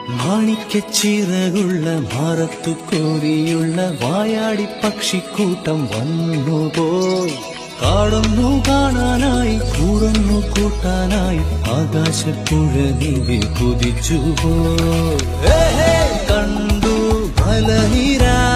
മാണിക്കച്ചിറകുള്ള മാറത്തു കോരിയുള്ള വായാടി പക്ഷിക്കൂട്ടം വന്നുപോയി. കാടൊന്നു കാണാനായി കൂടൊന്നു കൂട്ടാനായി ആകാശപ്പുഴ കുതിച്ചുപോയി. കണ്ടു മലനിര